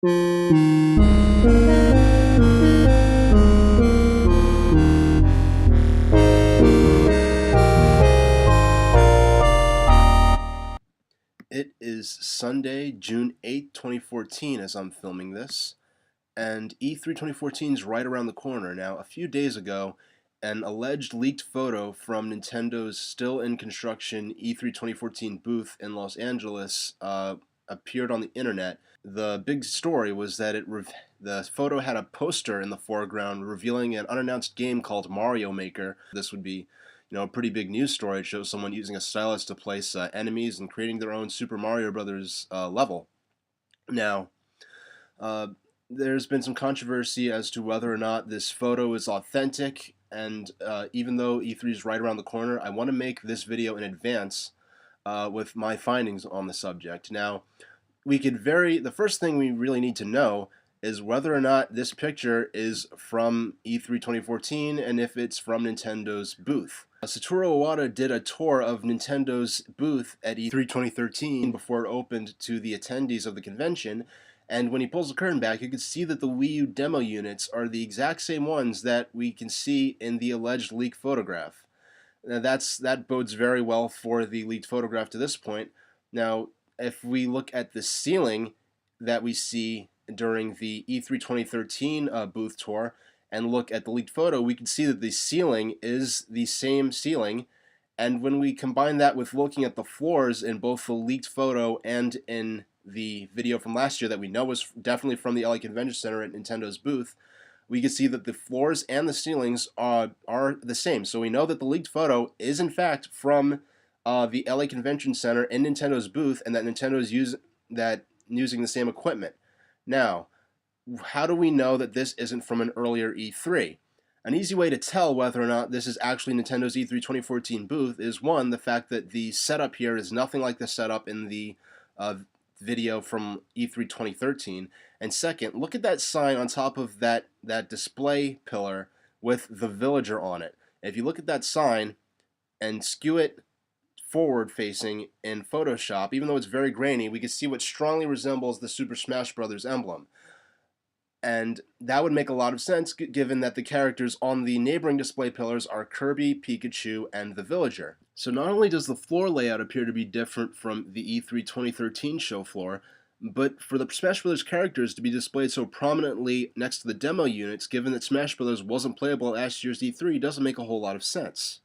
It is Sunday, June 8th, 2014 as I'm filming this, and E3 2014 is right around the corner. Now, a few days ago, an alleged leaked photo from Nintendo's still in construction E3 2014 booth in Los Angeles appeared on the internet. The big story was that the photo had a poster in the foreground revealing an unannounced game called Mario Maker. This would be a pretty big news story. It shows someone using a stylus to place enemies and creating their own Super Mario Brothers level. Now, uh, there's been some controversy as to whether or not this photo is authentic, and even though E3 is right around the corner, I want to make this video in advance with my findings on the subject. Now, the first thing we really need to know is whether or not this picture is from E3 2014 and if it's from Nintendo's booth. Satoru Iwata did a tour of Nintendo's booth at E3 2013 before it opened to the attendees of the convention, and when he pulls the curtain back, you can see that the Wii U demo units are the exact same ones that we can see in the alleged leaked photograph. Now that bodes very well for the leaked photograph to this point. Now, if we look at the ceiling that we see during the E3 2013 booth tour and look at the leaked photo, we can see that the ceiling is the same ceiling. And when we combine that with looking at the floors in both the leaked photo and in the video from last year that we know was definitely from the LA Convention Center at Nintendo's booth, we can see that the floors and the ceilings are the same. So we know that the leaked photo is in fact from the LA Convention Center in Nintendo's booth, and that Nintendo's using the same equipment. Now, how do we know that this isn't from an earlier E3? An easy way to tell whether or not this is actually Nintendo's E3 2014 booth is, one, the fact that the setup here is nothing like the setup in the video from E3 2013, and second, look at that sign on top of that display pillar with the villager on it. If you look at that sign and skew it forward facing in Photoshop, even though it's very grainy, we can see what strongly resembles the Super Smash Bros. Emblem. And that would make a lot of sense given that the characters on the neighboring display pillars are Kirby, Pikachu, and the villager. So not only does the floor layout appear to be different from the E3 2013 show floor, but for the Smash Bros. Characters to be displayed so prominently next to the demo units, given that Smash Bros. Wasn't playable at last year's E3, doesn't make a whole lot of sense.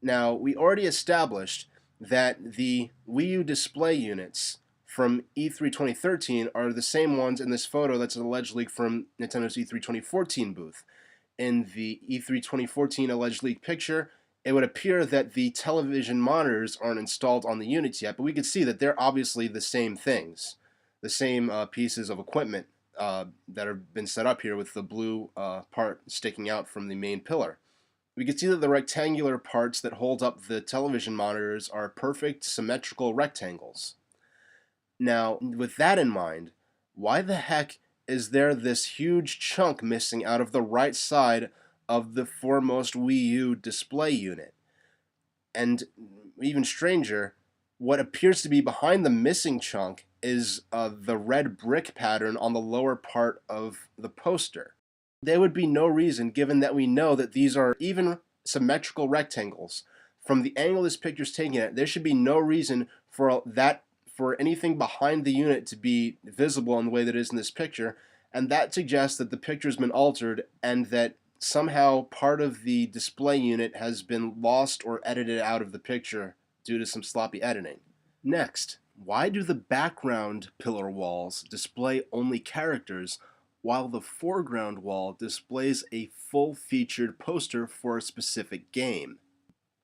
Now, we already established that the Wii U display units from E3 2013 are the same ones in this photo that's alleged leak from Nintendo's E3 2014 booth. In the E3 2014 alleged leak picture, it would appear that the television monitors aren't installed on the units yet, but we could see that they're obviously the same things, the same pieces of equipment that have been set up here with the blue part sticking out from the main pillar. We can see that the rectangular parts that hold up the television monitors are perfect symmetrical rectangles. Now, with that in mind, why the heck is there this huge chunk missing out of the right side of the foremost Wii U display unit? And even stranger, what appears to be behind the missing chunk is the red brick pattern on the lower part of the poster. There would be no reason, given that we know that these are even symmetrical rectangles. From the angle this picture is taken at, there should be no reason for anything behind the unit to be visible in the way that it is in this picture, and that suggests that the picture has been altered and that somehow part of the display unit has been lost or edited out of the picture due to some sloppy editing. Next, why do the background pillar walls display only characters while the foreground wall displays a full-featured poster for a specific game?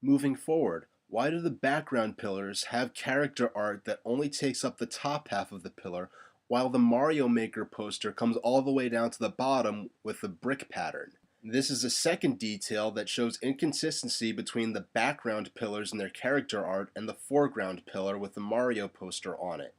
Moving forward, why do the background pillars have character art that only takes up the top half of the pillar, while the Mario Maker poster comes all the way down to the bottom with the brick pattern? This is a second detail that shows inconsistency between the background pillars and their character art and the foreground pillar with the Mario poster on it.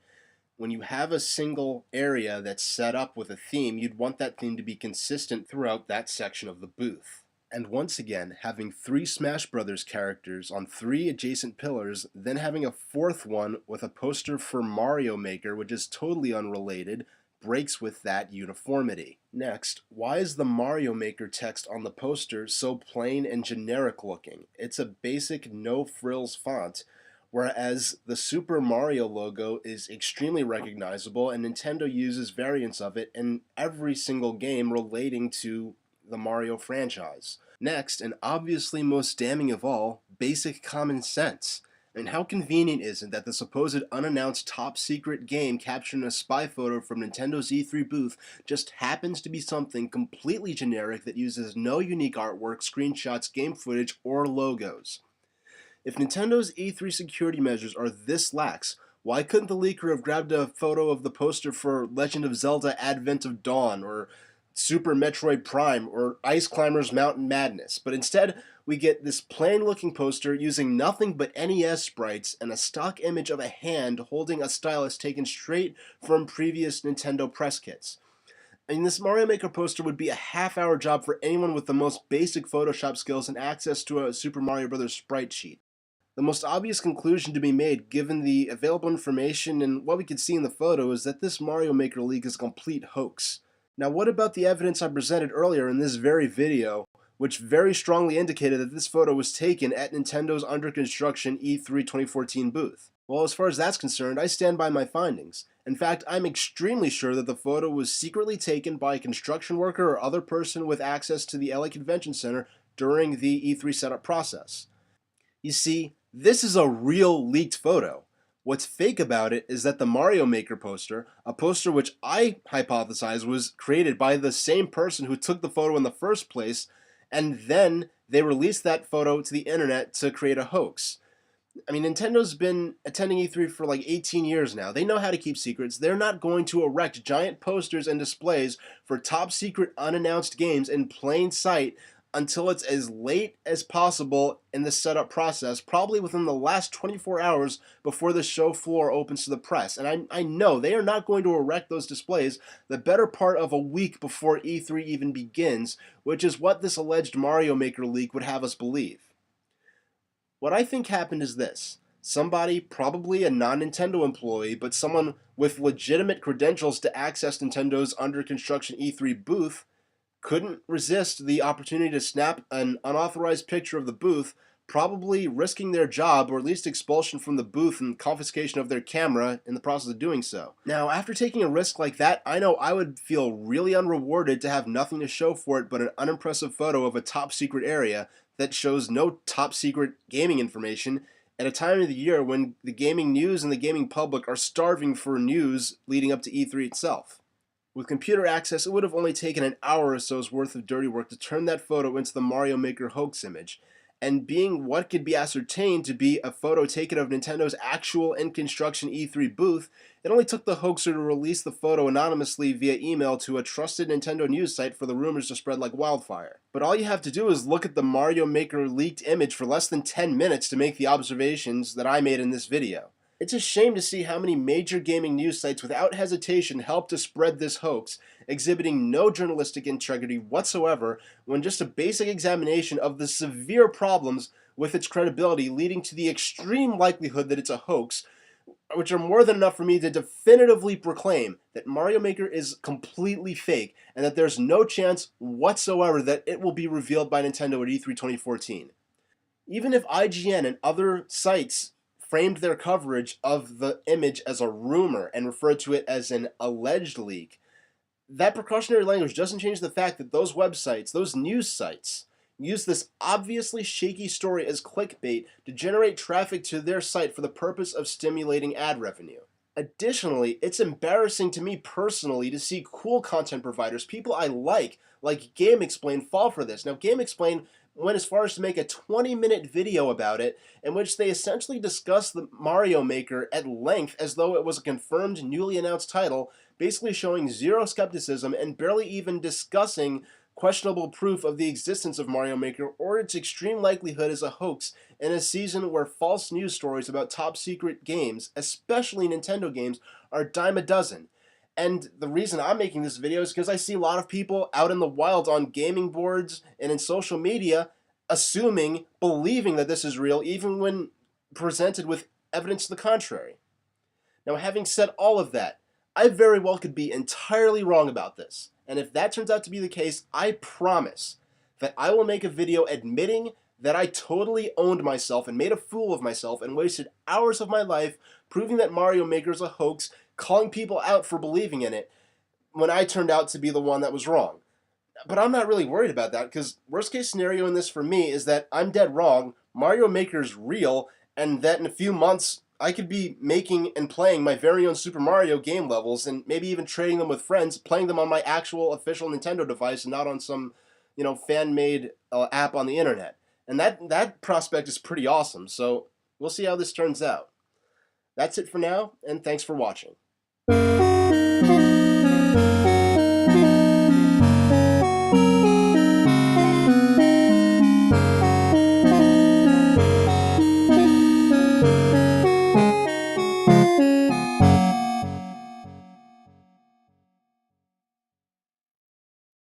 When you have a single area that's set up with a theme, you'd want that theme to be consistent throughout that section of the booth. And once again, having 3 Smash Brothers characters on 3 adjacent pillars, then having a fourth one with a poster for Mario Maker, which is totally unrelated, breaks with that uniformity. Next, why is the Mario Maker text on the poster so plain and generic looking? It's a basic no-frills font, whereas the Super Mario logo is extremely recognizable and Nintendo uses variants of it in every single game relating to the Mario franchise. Next, and obviously most damning of all, basic common sense. And how convenient is it that the supposed unannounced top secret game captured in a spy photo from Nintendo's E3 booth just happens to be something completely generic that uses no unique artwork, screenshots, game footage, or logos? If Nintendo's E3 security measures are this lax, why couldn't the leaker have grabbed a photo of the poster for Legend of Zelda Advent of Dawn, or Super Metroid Prime, or Ice Climbers Mountain Madness? But instead, we get this plain looking poster using nothing but NES sprites and a stock image of a hand holding a stylus taken straight from previous Nintendo press kits. I mean, this Mario Maker poster would be a half-hour job for anyone with the most basic Photoshop skills and access to a Super Mario Bros. Sprite sheet. The most obvious conclusion to be made, given the available information and what we could see in the photo, is that this Mario Maker leak is a complete hoax. Now, what about the evidence I presented earlier in this very video, which very strongly indicated that this photo was taken at Nintendo's under construction E3 2014 booth? Well, as far as that's concerned, I stand by my findings. In fact, I'm extremely sure that the photo was secretly taken by a construction worker or other person with access to the LA Convention Center during the E3 setup process. You see, this is a real leaked photo. What's fake about it is that the Mario Maker poster, a poster which I hypothesize was created by the same person who took the photo in the first place, and then they released that photo to the internet to create a hoax. I mean, Nintendo's been attending E3 for like 18 years now. They know how to keep secrets. They're not going to erect giant posters and displays for top secret unannounced games in plain sight until it's as late as possible in the setup process, probably within the last 24 hours before the show floor opens to the press. And I know they are not going to erect those displays the better part of a week before E3 even begins, which is what this alleged Mario Maker leak would have us believe. What I think happened is this. Somebody, probably a non-Nintendo employee, but someone with legitimate credentials to access Nintendo's under construction E3 booth, couldn't resist the opportunity to snap an unauthorized picture of the booth, probably risking their job or at least expulsion from the booth and confiscation of their camera in the process of doing so. Now, after taking a risk like that, I know I would feel really unrewarded to have nothing to show for it but an unimpressive photo of a top secret area that shows no top secret gaming information at a time of the year when the gaming news and the gaming public are starving for news leading up to E3 itself. With computer access, it would have only taken an hour or so's worth of dirty work to turn that photo into the Mario Maker hoax image. And being what could be ascertained to be a photo taken of Nintendo's actual in-construction E3 booth, it only took the hoaxer to release the photo anonymously via email to a trusted Nintendo news site for the rumors to spread like wildfire. But all you have to do is look at the Mario Maker leaked image for less than 10 minutes to make the observations that I made in this video. It's a shame to see how many major gaming news sites without hesitation helped to spread this hoax, exhibiting no journalistic integrity whatsoever when just a basic examination of the severe problems with its credibility leading to the extreme likelihood that it's a hoax, which are more than enough for me to definitively proclaim that Mario Maker is completely fake and that there's no chance whatsoever that it will be revealed by Nintendo at E3 2014. Even if IGN and other sites framed their coverage of the image as a rumor and referred to it as an alleged leak, that precautionary language doesn't change the fact that those websites, those news sites, use this obviously shaky story as clickbait to generate traffic to their site for the purpose of stimulating ad revenue. Additionally, it's embarrassing to me personally to see cool content providers, people I like GameXplain, fall for this. Now, GameXplain went as far as to make a 20-minute video about it in which they essentially discuss the Mario Maker at length as though it was a confirmed newly announced title, basically showing zero skepticism and barely even discussing questionable proof of the existence of Mario Maker or its extreme likelihood as a hoax in a season where false news stories about top secret games, especially Nintendo games, are a dime a dozen. And the reason I'm making this video is because I see a lot of people out in the wild on gaming boards and in social media believing that this is real, even when presented with evidence to the contrary. Now, having said all of that, I very well could be entirely wrong about this. And if that turns out to be the case, I promise that I will make a video admitting that I totally owned myself and made a fool of myself and wasted hours of my life proving that Mario Maker is a hoax, calling people out for believing in it, when I turned out to be the one that was wrong. But I'm not really worried about that, because worst case scenario in this for me is that I'm dead wrong, Mario Maker's real, and that in a few months I could be making and playing my very own Super Mario game levels, and maybe even trading them with friends, playing them on my actual official Nintendo device and not on some, fan-made app on the internet. And that prospect is pretty awesome, so we'll see how this turns out. That's it for now, and thanks for watching.